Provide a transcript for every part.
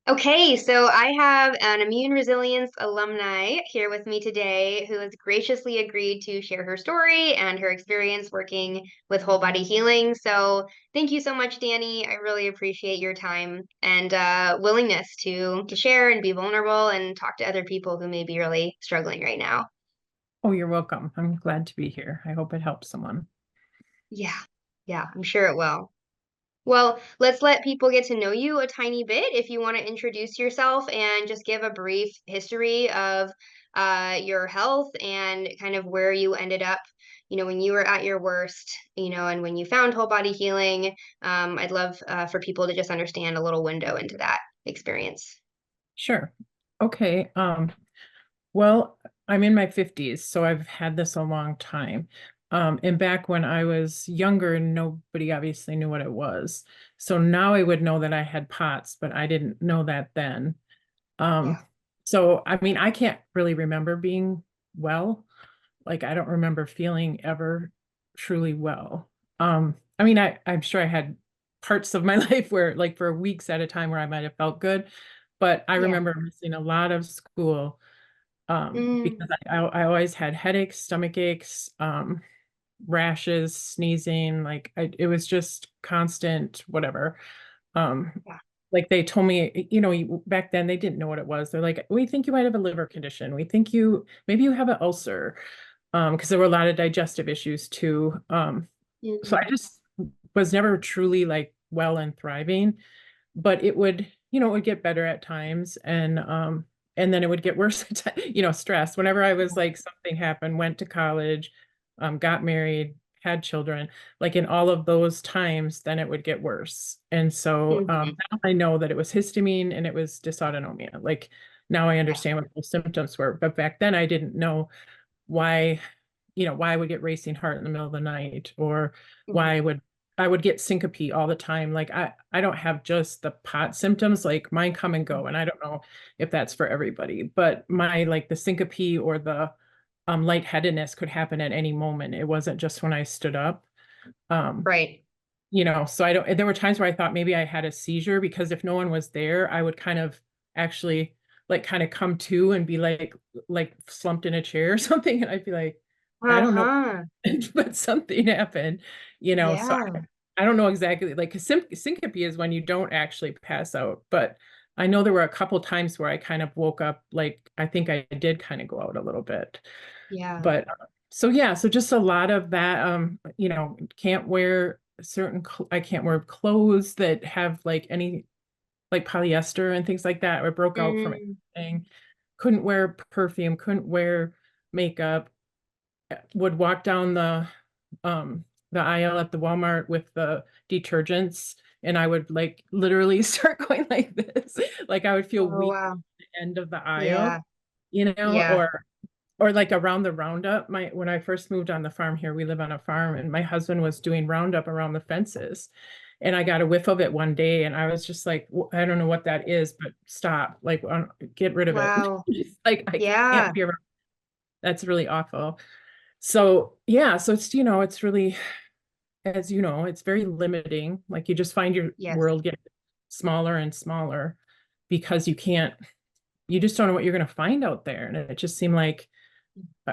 Okay, so I have an immune resilience alumni here with me today who has graciously agreed to share her story and her experience working with whole body healing. So thank you so much, Dani. I really appreciate your time and willingness to share and be vulnerable and talk to other people who may be really struggling right now. Oh, you're welcome. I'm glad to be here. I hope it helps someone. Yeah, yeah, I'm sure it will. Well, let's let people get to know you a tiny bit. If you want to introduce yourself and just give a brief history of your health and kind of where you ended up, when you were at your worst, and when you found whole body healing. I'd love for people to just understand a little window into that experience. Sure. Okay. Well, I'm in my 50s, so I've had this a long time. And back when I was younger, nobody obviously knew what it was. So now I would know that I had POTS, but I didn't know that then. Um, Yeah. so I mean, I can't really remember being well. Like I don't remember feeling ever truly well. I mean, I'm sure I had parts of my life where like for weeks at a time where I might have felt good, but I Yeah. remember missing a lot of school Mm, because I always had headaches, stomach aches, rashes, sneezing, it was just constant whatever. Um, yeah. like they told me, back then they didn't know what it was. They're like, we think you might have a liver condition. We think maybe you have an ulcer. Because there were a lot of digestive issues too. So Mhm. I just was never truly like well and thriving, but it would get better at times and then it would get worse stress. Whenever I was like something happened, went to college, got married, had children, like in all of those times, then it would get worse. And so Mhm. now I know that it was histamine and it was dysautonomia. Like now I Yeah. understand what those symptoms were, but back then I didn't know why why I would get racing heart in the middle of the night or why Mhm. I would get syncope all the time. Like I don't have just the pot symptoms, like mine come and go. And I don't know if that's for everybody, but my like the syncope or the lightheadedness could happen at any moment. It wasn't just when I stood up. Um, Right. so I don't there were times where I thought maybe I had a seizure because if no one was there, I would kind of actually like kind of come to and be like slumped in a chair or something. And I'd be like, I don't know, Uh-huh. but something happened, so Yeah. I don't know exactly like 'cause syncope is when you don't actually pass out, but I know there were a couple times where I kind of woke up like I think I did kind of go out a little bit. Yeah. But so yeah, so just a lot of that can't wear I can't wear clothes that have like any like polyester and things like that or broke out from Mm. anything. Couldn't wear perfume, couldn't wear makeup, would walk down the aisle at the Walmart with the detergents and I would like literally start going like this. Like I would feel Oh, weak wow. at the end of the aisle, Yeah. Yeah. or like around the roundup. When I first moved on the farm here, we live on a farm, and my husband was doing roundup around the fences. And I got a whiff of it one day, and I was just like, I don't know what that is, but stop, like, get rid of it. Wow. Like, I Yeah. can't be around. That's really awful. So, yeah, so it's really, as you know, it's very limiting. Like, you just find your Yes. world get smaller and smaller because you just don't know what you're going to find out there. And it just seemed like, uh,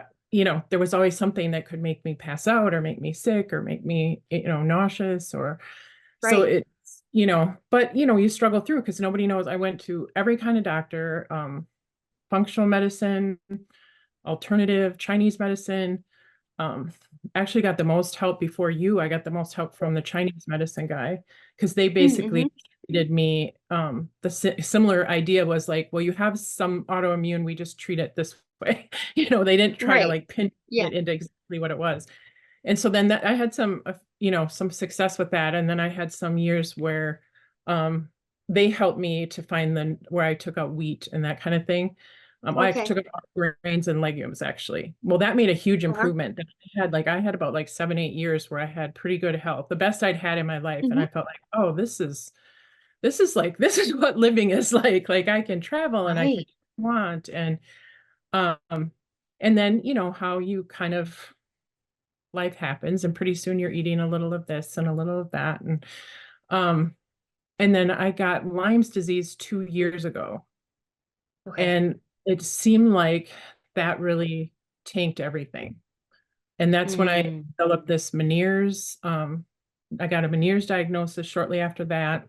there was always something that could make me pass out or make me sick or make me, nauseous or so Right. it's, but you struggle through because nobody knows. I went to every kind of doctor, functional medicine, alternative Chinese medicine. Um, actually got the most help before you. I got the most help from the Chinese medicine guy because they Mm-hmm. basically treated me. The similar idea was like, well, you have some autoimmune, we just treat it this way. They didn't try to Right. like pin Yeah. it into exactly what it was. And so then I had some success with that. And then I had some years where um, they helped me to find where I took out wheat and that kind of thing. I Okay. took out grains and legumes actually. Well, that made a huge Uh-huh. improvement. That I had about like 7, 8 years where I had pretty good health, the best I'd had in my life. And Mm-hmm. I felt like, oh, this is what living is like. Like I can travel and I can Right. want um and then how you kind of life happens and pretty soon you're eating a little of this and a little of that and um And then I got Lyme's disease 2 years ago. Okay. And it seemed like that really tanked everything. And that's when I Mm, developed this Meniere's. I got a Meniere's diagnosis shortly after that.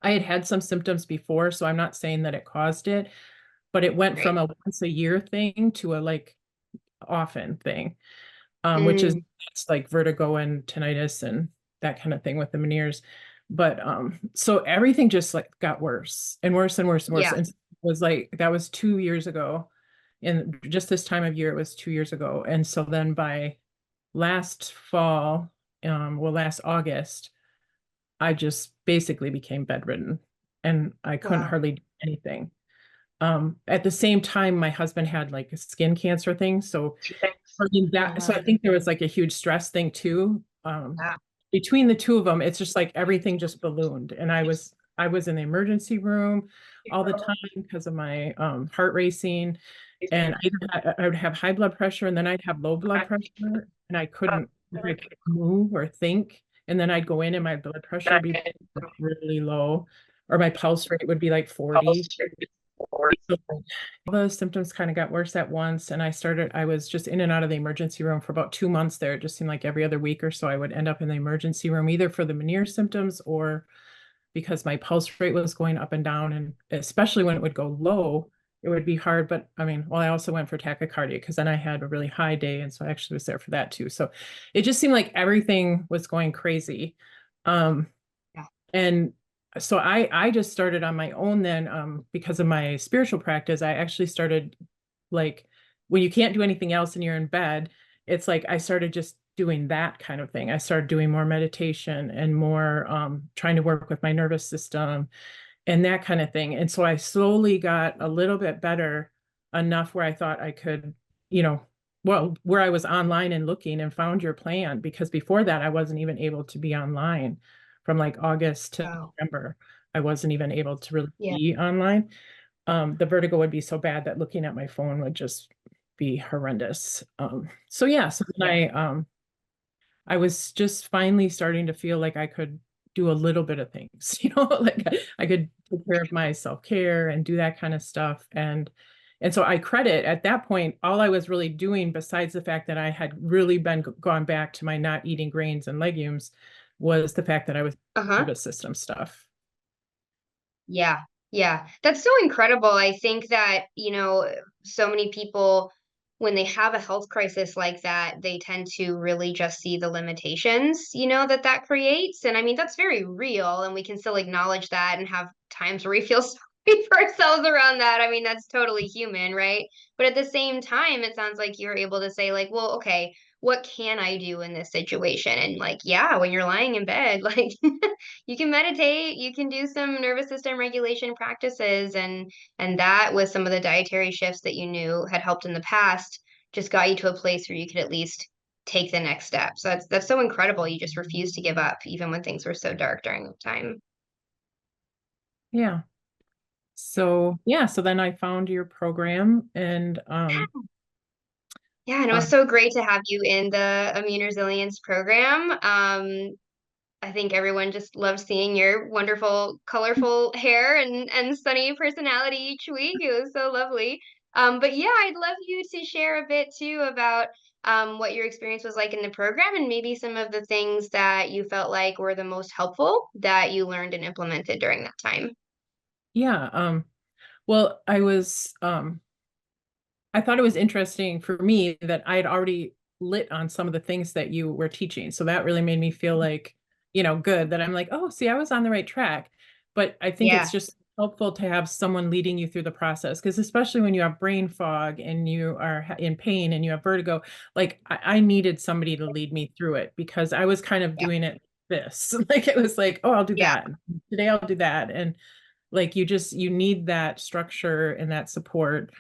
I had had some symptoms before, so I'm not saying that it caused it, but it went right. from a once a year thing to a like often thing, which is Mm, it's like vertigo and tinnitus and that kind of thing with the Meniere's. But so everything just like got worse and worse and worse and worse. yeah. And it was like that was 2 years ago. And just this time of year, it was 2 years ago. And so then by last fall, well, last August, I just basically became bedridden and I couldn't Wow. hardly do anything. At the same time, my husband had like a skin cancer thing. So I mean that, so Uh-huh. I think there was like a huge stress thing too. Yeah. Between the two of them, it's just like everything just ballooned. And I was in the emergency room all the time because of my heart racing. And I would have high blood pressure and then I'd have low blood pressure and I couldn't like move or think. And then I'd go in and my blood pressure would be really low or my pulse rate would be like 40. So all the symptoms kind of got worse at once. And I was just in and out of the emergency room for about 2 months there. It just seemed like every other week or so I would end up in the emergency room, either for the Meniere symptoms or because my pulse rate was going up and down. And especially when it would go low, it would be hard. But I mean, well, I also went for tachycardia because then I had a really high day. And so I actually was there for that too. So it just seemed like everything was going crazy. Um, Yeah. and so I just started on my own then because of my spiritual practice. I actually started like when you can't do anything else and you're in bed, it's like I started just doing that kind of thing. I started doing more meditation and more trying to work with my nervous system and that kind of thing. And so I slowly got a little bit better enough where I thought I could, you know, well, where I was online and looking and found your plan because before that I wasn't even able to be online from like August to Wow. November. I wasn't even able to really Yeah. be online. The vertigo would be so bad that looking at my phone would just be horrendous. So yeah, so then Yeah. I was just finally starting to feel like I could do a little bit of things, like I could take care of my self-care and do that kind of stuff. And so I credit at that point, all I was really doing besides the fact that I had really been gone back to my not eating grains and legumes was the fact that I was Uh-huh. nervous system stuff. Yeah. Yeah. That's so incredible. I think that, so many people, when they have a health crisis like that, they tend to really just see the limitations, that that creates. And I mean, that's very real. And we can still acknowledge that and have times where we feel sorry for ourselves around that. I mean, that's totally human, right? But at the same time, it sounds like you're able to say, like, well, okay, what can I do in this situation? And like, yeah, when you're lying in bed, like, you can meditate, you can do some nervous system regulation practices, and that with some of the dietary shifts that you knew had helped in the past just got you to a place where you could at least take the next step. So that's so incredible. You just refused to give up even when things were so dark during the time. Yeah. So yeah, so then I found your program and Yeah, and it was um so great to have you in the Immune Resilience program. I think everyone just loves seeing your wonderful, colorful hair and sunny personality each week. It was so lovely. But yeah, I'd love you to share a bit too about what your experience was like in the program and maybe some of the things that you felt like were the most helpful that you learned and implemented during that time. yeah, well, I thought it was interesting for me that I had already lit on some of the things that you were teaching. So that really made me feel like, good that I'm like, oh, see, I was on the right track. But I think Yeah, it's just helpful to have someone leading you through the process because especially when you have brain fog and you are in pain and you have vertigo, like I needed somebody to lead me through it because I was kind of yeah, doing it this. Like it was like, oh, I'll do yeah. that. Today I'll do that. And like you need that structure and that support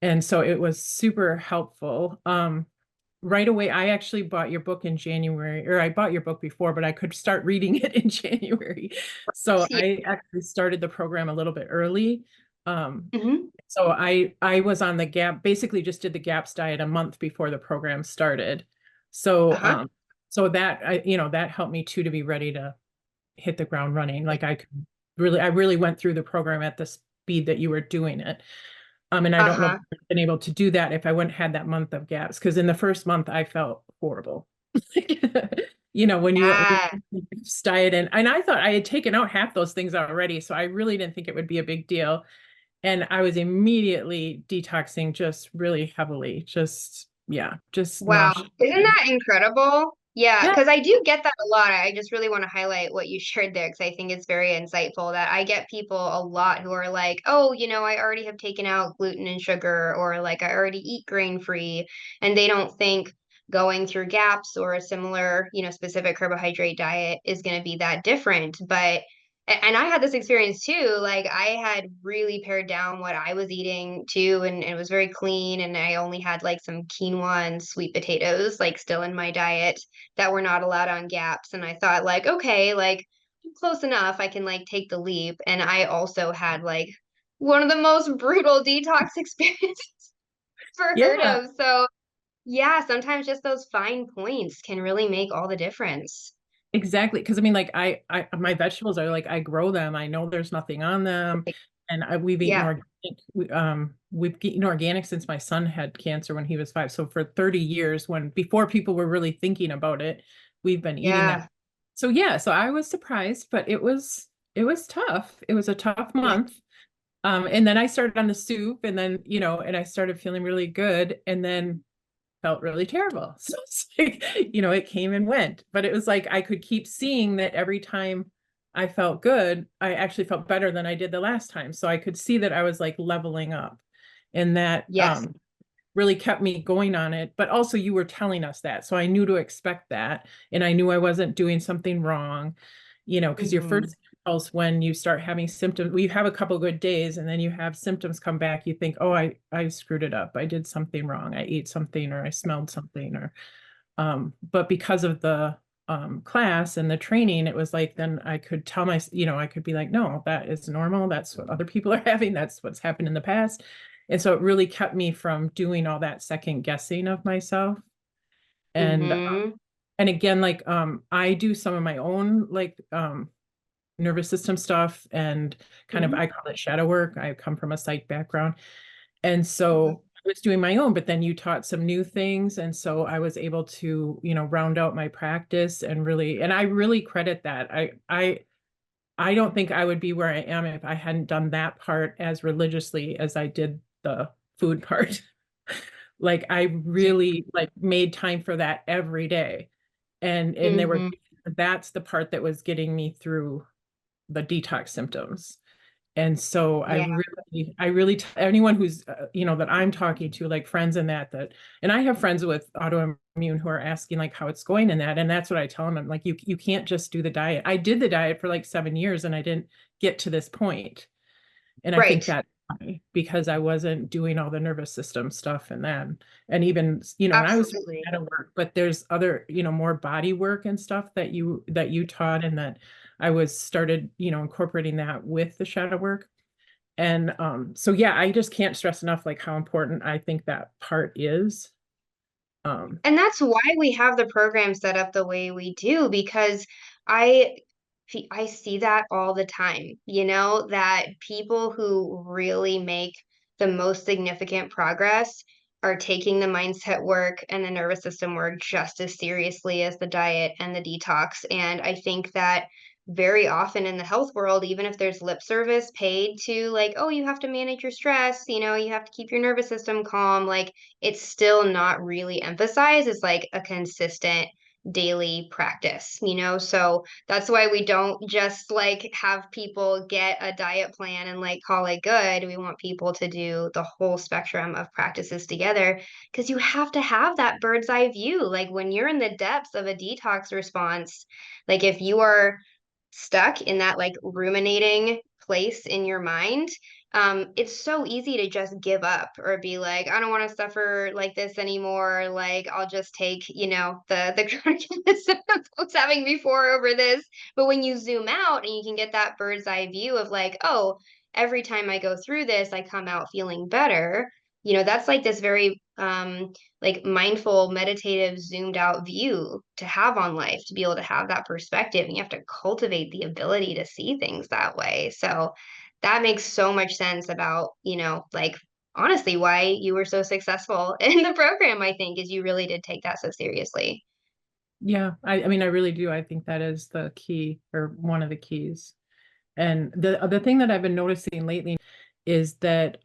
and so it was super helpful. Right away, I actually bought your book in January, or I bought your book before, but I could start reading it in January. So Yeah. I actually started the program a little bit early. Hmm. So I was on the GAP, basically just did the GAPS diet a month before the program started. So Uh-huh. so that that helped me too to be ready to hit the ground running. Like I really went through the program at the speed that you were doing it. And I don't know if Uh-huh. I would have been able to do that if I wouldn't had that month of gaps. Because in the first month I felt horrible. When Yeah. you diet and I thought I had taken out half those things already, so I really didn't think it would be a big deal. And I was immediately detoxing just really heavily, just yeah, just Wow. nauseous. Isn't that incredible? Yeah, Yeah, because I do get that a lot. I just really want to highlight what you shared there because I think it's very insightful that I get people a lot who are like, oh, I already have taken out gluten and sugar, or like I already eat grain free, and they don't think going through GAPS or a similar, specific carbohydrate diet is going to be that different. But and I had this experience too. Like I had really pared down what I was eating too, and it was very clean. And I only had like some quinoa and sweet potatoes like still in my diet that were not allowed on GAPS. And I thought like, okay, like close enough. I can like take the leap. And I also had like one of the most brutal detox experiences ever heard yeah, of. So yeah, sometimes just those fine points can really make all the difference. exactly. Because I mean, like my vegetables are like I grow them. I know there's nothing on them, and we've eaten Yeah. organic. We've eaten organic since my son had cancer when he was 5. So for 30 years, when before people were really thinking about it, we've been eating that. Yeah. So yeah, so I was surprised, but it was tough. It was a tough Yeah. month. And then I started on the soup, and then and I started feeling really good, and then felt really terrible. So it's like, it came and went. But it was like I could keep seeing that every time I felt good, I actually felt better than I did the last time. So I could see that I was like leveling up. And that Yes. really kept me going on it. But also you were telling us that. So I knew to expect that. And I knew I wasn't doing something wrong, because your Hmm. first impulse when you start having symptoms, well, you have a couple good days and then you have symptoms come back, you think, oh, I screwed it up. I did something wrong. I ate something or I smelled something or but because of the class and the training, it was like then I could tell I could be like, no, that is normal. That's what other people are having. That's what's happened in the past. And so it really kept me from doing all that second guessing of myself. And Hmm. and again, like I do some of my own like nervous system stuff and kind of Hmm. I call it shadow work. I come from a psych background. And Hmm. so I was doing my own, but then you taught some new things. And so I was able to, round out my practice and I really credit that. I don't think I would be where I am if I hadn't done that part as religiously as I did the food part. Like I Yeah. really like made time for that every day. And there were Hmm. that's the part that was getting me through the detox symptoms. And so Yeah. anyone who's, that I'm talking to, like friends and I have friends with autoimmune who are asking like how it's going in that. And that's what I tell them. I'm like, you can't just do the diet. I did the diet for like 7 years and I didn't get to this point. And I think Right. that because I wasn't doing all the nervous system stuff and even, and I was Absolutely. at a work, but there's other, more body work and stuff that you taught and that I was started, incorporating that with the shadow work. And so yeah, I just can't stress enough like how important I think that part is. Um, And that's why we have the program set up the way we do, because I I see that all the time, that people who really make the most significant progress are taking the mindset work and the nervous system work just as seriously as the diet and the detox. And I think that very often in the health world, even if there's lip service paid to like, oh, you have to manage your stress, you have to keep your nervous system calm, like it's still not really emphasized as like a consistent daily practice. So that's why we don't just like have people get a diet plan and like call it good. We want people to do the whole spectrum of practices together because you have to have that bird's eye view. Like when you're in the depths of a detox response, like if you are stuck in that like ruminating place in your mind, it's so easy to just give up or be like, I don't want to suffer like this anymore. Like I'll just take, the chronic illness I was having before over this. But when you zoom out and you can get that bird's eye view of like, oh, every time I go through this, I come out feeling better. that's like this very like mindful, meditative, zoomed out view to have on life, to be able to have that perspective. And you have to cultivate the ability to see things that way. So that makes so much sense about, like honestly why you were so successful in the program, I think, is you really did take that so seriously. Yeah, I mean, I really do. I think that is the key or one of the keys. And the thing that I've been noticing lately is that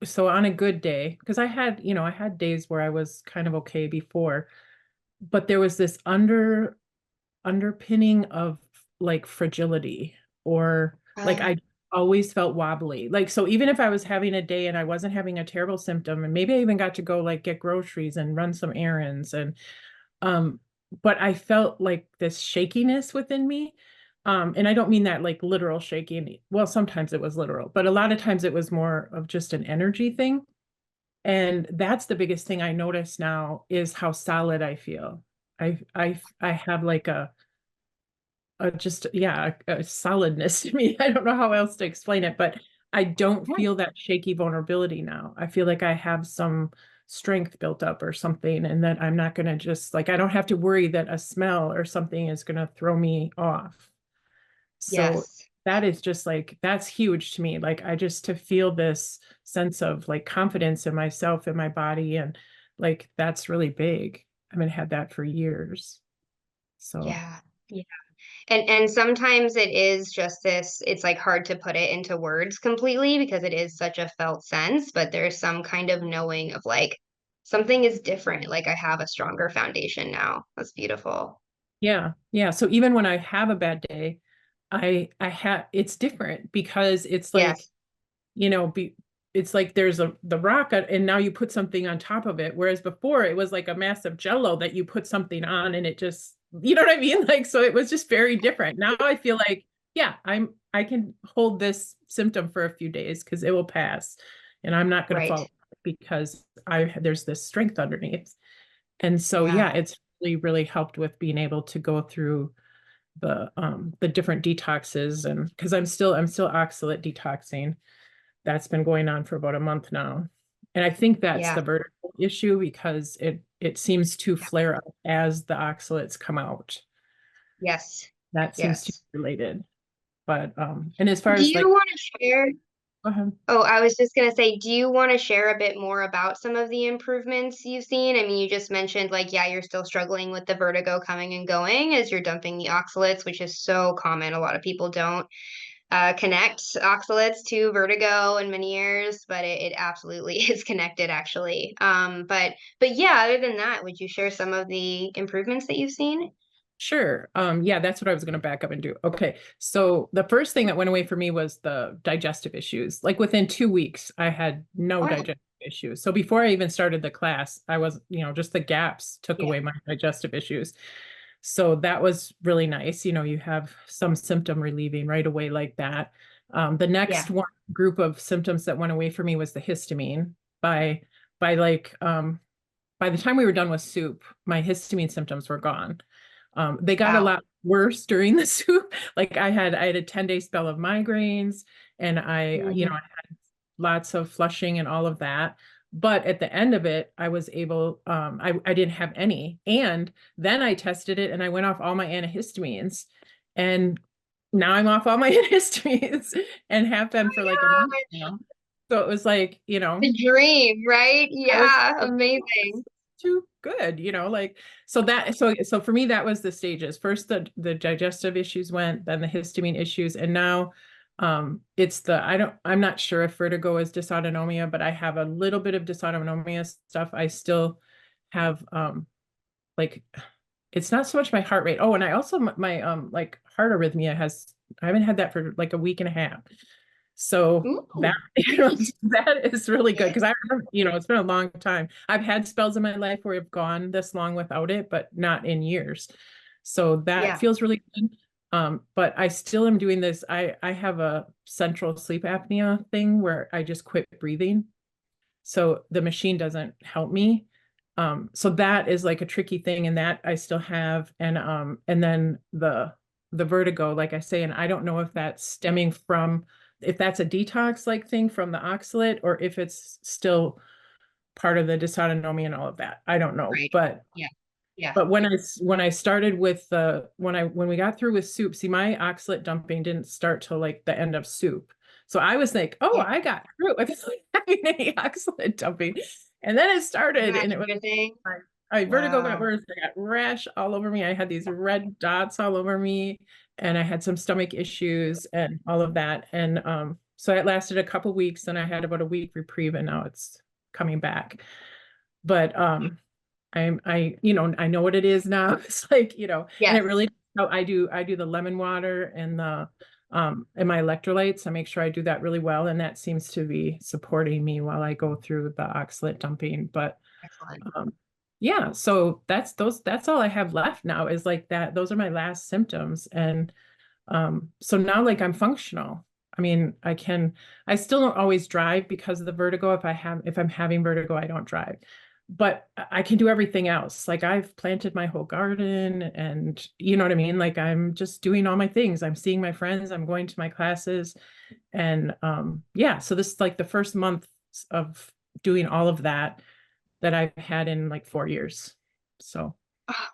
so on a good day, because I had days where I was kind of okay before, but there was this underpinning of like fragility or like Uh, I always felt wobbly. Like so even if I was having a day and I wasn't having a terrible symptom and maybe I even got to go like get groceries and run some errands and um but I felt like this shakiness within me. And I don't mean that like literal shaking. Well, sometimes it was literal, but a lot of times it was more of just an energy thing. And that's the biggest thing I notice now is how solid I feel. I have like just yeah a solidness to me. I don't know how else to explain it, but I don't yeah. feel that shaky vulnerability now. I feel like I have some strength built up or something, and that I'm not going to just like I don't have to worry that a smell or something is going to throw me off. So Yes. that is just like that's huge to me. Like I just to feel this sense of like confidence in myself and my body and like that's really big. I haven't had that for years. So Yeah. And sometimes it is just this, it's like hard to put it into words completely because it is such a felt sense, but there's some kind of knowing of like something is different. Like I have a stronger foundation now. That's beautiful. yeah, yeah. So even when I have a bad day, I have it's different because it's like, Yes. it's like there's the rock and now you put something on top of it. Whereas before it was like a massive jello that you put something on and it just, you know what I mean? Like so it was just very different. Now I feel like, yeah, I can hold this symptom for a few days because it will pass and I'm not gonna Right. fall because I there's this strength underneath. And so Yeah. yeah, it's really, really helped with being able to go through the different detoxes and because I'm still oxalate detoxing. That's been going on for about a month now. And I think that's Yeah. the vertical issue because it seems to flare up as the oxalates come out. Yes. That seems to Yes. be related. But and as far Do as you like want to share? go ahead. Oh, I was just gonna say, do you want to share a bit more about some of the improvements you've seen? I mean, you just mentioned like, yeah, you're still struggling with the vertigo coming and going as you're dumping the oxalates, which is so common. A lot of people don't connect oxalates to vertigo in many years, but it absolutely is connected actually. But yeah, other than that, would you share some of the improvements that you've seen? Sure. Yeah, that's what I was going to back up and do. Okay. So the first thing that went away for me was the digestive issues. Like within 2 weeks, I had no Oh, digestive issues. So before I even started the class, I was, just the gaps took yeah, away my digestive issues. So that was really nice. You have some symptom relieving right away like that. The yeah, next one group of symptoms that went away for me was the histamine. By by like by the time we were done with soup, my histamine symptoms were gone. They got a wow. lot worse during the soup. Like I had a 10-day spell of migraines and I Mhm. had lots of flushing and all of that. But at the end of it, I was able, I didn't have any. And then I tested it and I went off all my antihistamines. And now I'm off all my antihistamines and have been for like a month now. So it was like, The dream, right? I was Yeah, like, oh, this amazing. is too good, like so for me that was the stages. First the digestive issues went, then the histamine issues, and now it's I'm not sure if vertigo is dysautonomia, but I have a little bit of dysautonomia stuff. I still have like it's not so much my heart rate. Oh, and I also my like heart arrhythmia has I haven't had that for like a week and a half. So that Ooh, that nice. is really good Yeah, because it's been a long time. I've had spells in my life where I've gone this long without it, but not in years. So that yeah. feels really good. But I still am doing this. I have a central sleep apnea thing where I just quit breathing. So the machine doesn't help me. So that is like a tricky thing, and that I still have. And then the vertigo, like I say, and I don't know if that's stemming from if that's a detox like thing from the oxalate or if it's still part of the dysautonomia and all of that. I don't know. Right. Yeah. Yeah. But when I started with the when we got through with soup, see my oxalate dumping didn't start till like the end of soup. So I was like, oh, Yeah. I got through without having any oxalate dumping. And then it started and it was Interesting. my vertigo got Wow. worse. I got rash all over me. I had these red dots all over me and I had some stomach issues and all of that. And so it lasted a couple weeks and I had about a week reprieve and now it's coming back. But I know what it is now. It's like, and it Yes. really, I do the lemon water and my electrolytes. I make sure I do that really well. And that seems to be supporting me while I go through the oxalate dumping. But Excellent. um, yeah, so that's all I have left now is like that. Those are my last symptoms. And so now like I'm functional. I mean, I still don't always drive because of the vertigo. If I'm having vertigo, I don't drive. But I can do everything else. Like I've planted my whole garden and you know what I mean? Like I'm just doing all my things. I'm seeing my friends, I'm going to my classes. And yeah, so this is like the first month of doing all of that I've had in like 4 years. So Oh,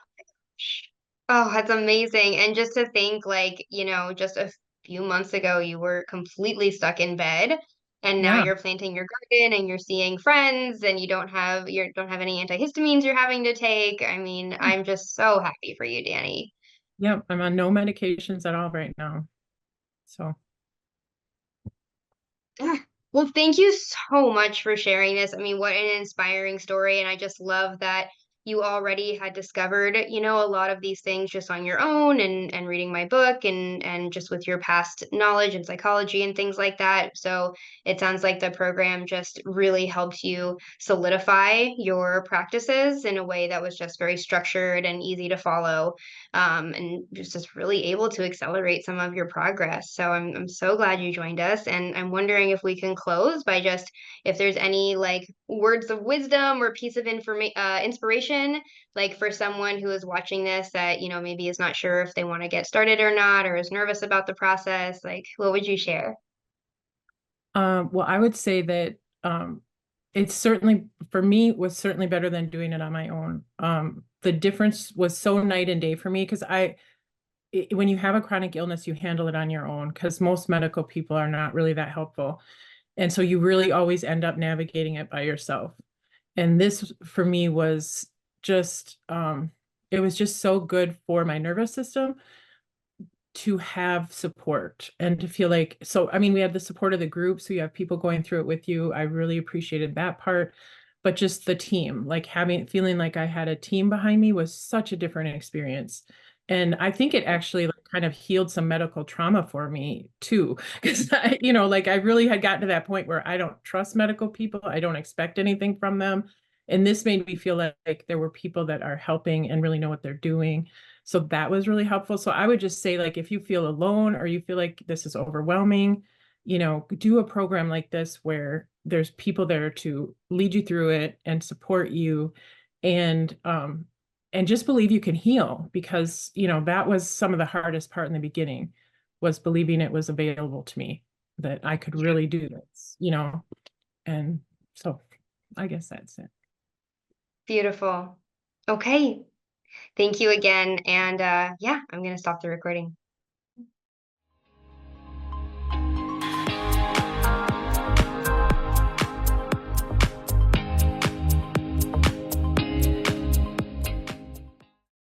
oh, that's amazing. And just to think, like, just a few months ago, you were completely stuck in bed, and now yeah, you're planting your garden and you're seeing friends, and you don't have any antihistamines you're having to take. I mean, I'm just so happy for you, Dani. yeah, I'm on no medications at all right now. So Ah, well, thank you so much for sharing this. I mean, what an inspiring story. And I just love that you already had discovered, a lot of these things just on your own and reading my book and just with your past knowledge and psychology and things like that. So it sounds like the program just really helped you solidify your practices in a way that was just very structured and easy to follow, and just really able to accelerate some of your progress. So I'm so glad you joined us, and I'm wondering if we can close by just if there's any like words of wisdom or piece of inspiration, like for someone who is watching this that maybe is not sure if they want to get started or not, or is nervous about the process. Like, what would you share? well, I would say that it's certainly for me was certainly better than doing it on my own. The difference was so night and day for me because when you have a chronic illness, you handle it on your own because most medical people are not really that helpful. And so you really always end up navigating it by yourself. And this for me was just, it was just so good for my nervous system to have support and to feel like so I mean we had the support of the group so you have people going through it with you. I really appreciated that part, but just the team, like feeling like I had a team behind me was such a different experience. And I think it actually like, kind of healed some medical trauma for me too because like I really had gotten to that point where I don't trust medical people, I don't expect anything from them, and this made me feel like there were people that are helping and really know what they're doing. So that was really helpful. So I would just say, like, if you feel alone or you feel like this is overwhelming, do a program like this where there's people there to lead you through it and support you and just believe you can heal because, that was some of the hardest part in the beginning was believing it was available to me, that I could Yeah, really do this. And so I guess that's it. beautiful. Okay. Thank you again. And yeah, I'm going to stop the recording.